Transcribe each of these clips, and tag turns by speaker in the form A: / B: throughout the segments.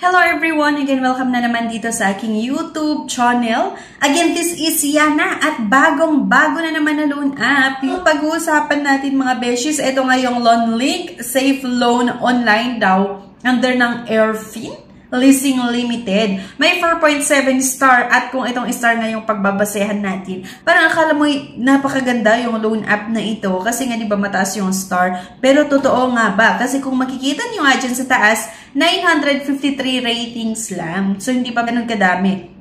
A: Hello everyone! Again, welcome na naman dito sa aking YouTube channel. Again, this is Yana at bagong-bago na naman na loan app. Yung pag-uusapan natin mga beshies, ito nga yung Loan Link Safe Loan Online daw under ng Airfin Leasing Limited. May 4.7 star at kung itong star nga yung pagbabasehan natin, parang akala mo napakaganda yung loan app na ito kasi nga di ba mataas yung star. Pero totoo nga ba? Kasi kung makikita nyo nga dyan sa taas, 953 ratings lang. So hindi pa ganun kadami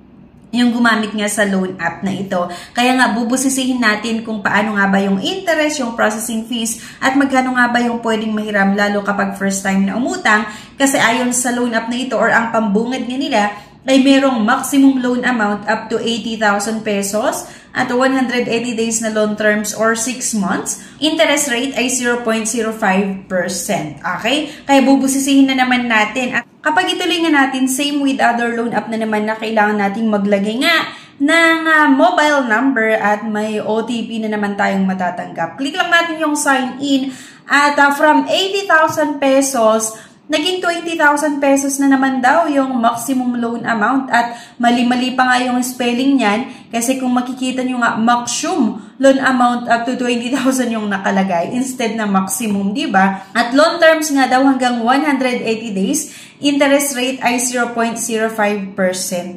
A: yung gumamit nga sa loan app na ito. Kaya nga, bubusisihin natin kung paano nga ba yung interest, yung processing fees, at magkano nga ba yung pwedeng mahiram lalo kapag first time na umutang. Kasi ayon sa loan app na ito or ang pambungad nga nila, ay merong maximum loan amount up to 80,000 pesos at 180 days na loan terms or 6 months. Interest rate ay 0.05%. Okay? Kaya bubusisihin na naman natin. At kapag ituloy nga natin, same with other loan app na naman na kailangan nating maglagay nga ng mobile number at may OTP na naman tayong matatanggap. Click lang natin yung sign in at from 80,000 pesos, naging 20,000 pesos na naman daw yung maximum loan amount at mali-mali pa nga yung spelling niyan kasi kung makikita nyo nga maximum loan amount up to 20,000 yung nakalagay instead na maximum, di ba? At loan terms nga daw hanggang 180 days, interest rate ay 0.05%,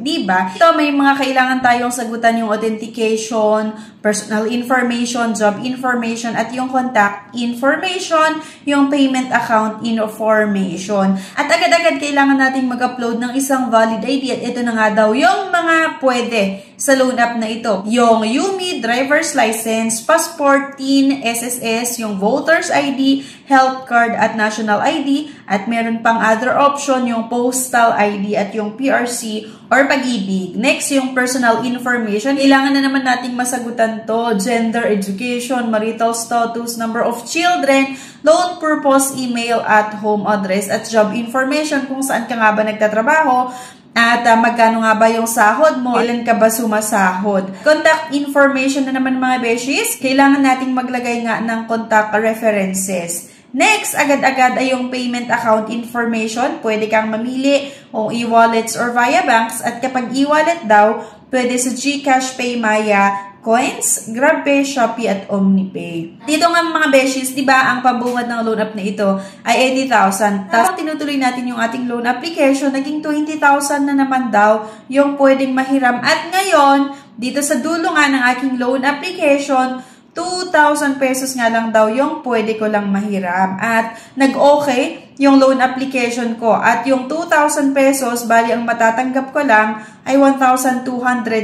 A: di ba? Ito may mga kailangan tayong sagutan yung authentication, personal information, job information, at yung contact information, yung payment account information. At agad-agad kailangan nating mag-upload ng isang valid ID at ito na nga daw yung mga pwede sa loan app na ito. Yung UMI, driver's license, passport, TIN, SSS, yung voter's ID, health card at national ID, at meron pang other option yung postal ID at yung PRC or pag-ibig. Next, yung personal information. Kailangan na naman nating masagutan to. Gender, education, marital status, number of children, loan purpose, email at home address, at job information kung saan ka nga ba nagtatrabaho, at magkano nga ba yung sahod mo? Ilan ka ba sumasahod? Contact information na naman mga beshies. Kailangan nating maglagay nga ng contact references. Next, agad-agad ay yung payment account information. Pwede kang mamili o e-wallets or via banks. At kapag e-wallet daw, pwede sa GCash, Paymaya, Coins, GrabPay, Shopee at OmniPay. Dito nga mga beshies, di ba ang pambungad ng loan app na ito ay 80,000. Tapos tinutuloy natin yung ating loan application, naging 20,000 na naman daw yung pwedeng mahiram. At ngayon, dito sa dulo nga ng aking loan application, 2,000 pesos nga lang daw yung pwede ko lang mahiram. At nag-okay yung loan application ko. At yung 2,000 pesos, bali ang matatanggap ko lang ay 1,200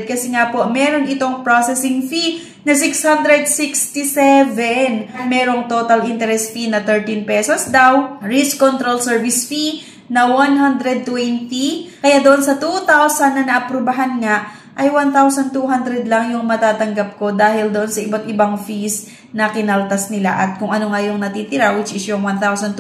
A: kasi nga po meron itong processing fee na 667. Merong total interest fee na 13 pesos daw. Risk control service fee na 120. Kaya doon sa 2,000 na naaprubahan nga, ay 1,200 lang yung matatanggap ko dahil doon sa iba't ibang fees na kinaltas nila. At kung ano nga yung natitira, which is yung 1,200,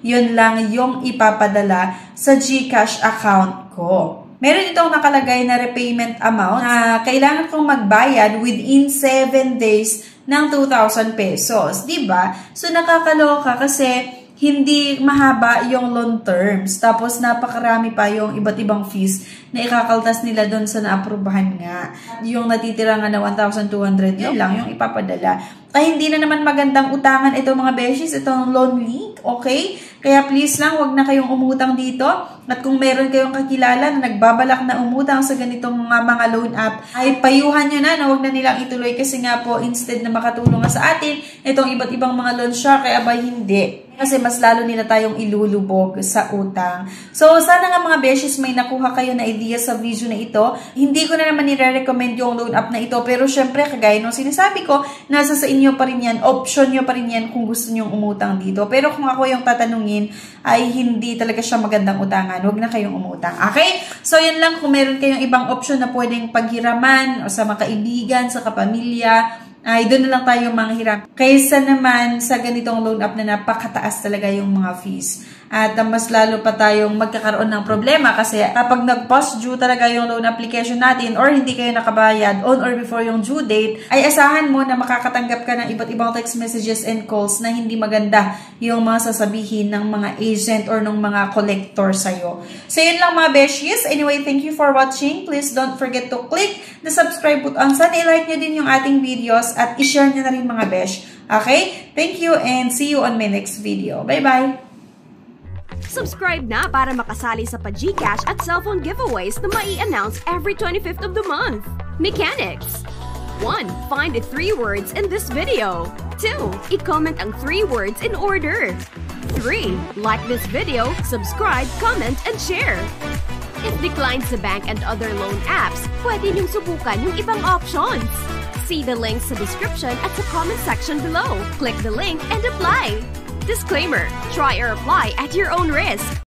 A: yun lang yung ipapadala sa GCash account ko. Meron itong nakalagay na repayment amount na kailangan kong magbayad within 7 days ng 2,000 pesos. Diba? So nakakaloka kasi hindi mahaba yung loan terms. Tapos napakarami pa yung iba't ibang fees na ikakaltas nila doon sa naaprubahan nga. Yung natitira nga na 1,200, yun lang yung ipapadala. Kaya hindi na naman magandang utangan ito mga beshies, itong loan link, okay? Kaya please lang, wag na kayong umutang dito. At kung meron kayong kakilala na nagbabalak na umutang sa ganitong mga loan app, ay payuhan nyo na wag na nilang ituloy kasi nga po, instead na makatulong nga sa atin, itong iba't ibang mga loan shark, kaya ba hindi? Kasi mas lalo nila tayong ilulubog sa utang. So, sana nga mga beshies may nakuha kayo na idea sa video na ito. Hindi ko na naman nire-recommend yung loan app na ito. Pero syempre, kagaya nung sinasabi ko, nasa sa inyo pa rin yan. Option nyo pa rin yan kung gusto nyo umutang dito. Pero kung ako yung tatanungin, ay hindi talaga siya magandang utangan. Huwag na kayong umutang. Okay? So, yan lang. Kung meron kayong ibang option na pwedeng paghiraman o sa mga kaibigan, sa kapamilya, ay doon na lang tayo manghiram. Kaysa naman sa ganitong loan app na napakataas talaga yung mga fees. at mas lalo pa tayong magkakaroon ng problema kasi kapag nag-past due talaga yung loan application natin or hindi kayo nakabayad on or before yung due date, ay asahan mo na makakatanggap ka ng iba't ibang text messages and calls na hindi maganda yung mga sasabihin ng mga agent or ng mga collector sa'yo. So yun lang mga beshies. Anyway, thank you for watching. Please don't forget to click the subscribe button. Sana i-like nyo din yung ating videos at i-share nyo na rin mga besh. Okay? Thank you and see you on my next video. Bye-bye!
B: Subscribe na para makasali sa pa-GCash at cellphone giveaways na mai-announce every 25th of the month. Mechanics. 1. Find the 3 words in this video. 2. I-comment ang 3 words in order. 3. Like this video, subscribe, comment, and share. If declined sa bank and other loan apps, pwede niyong subukan yung ibang options. See the links sa description at sa comment section below. Click the link and apply. Disclaimer: try or apply at your own risk.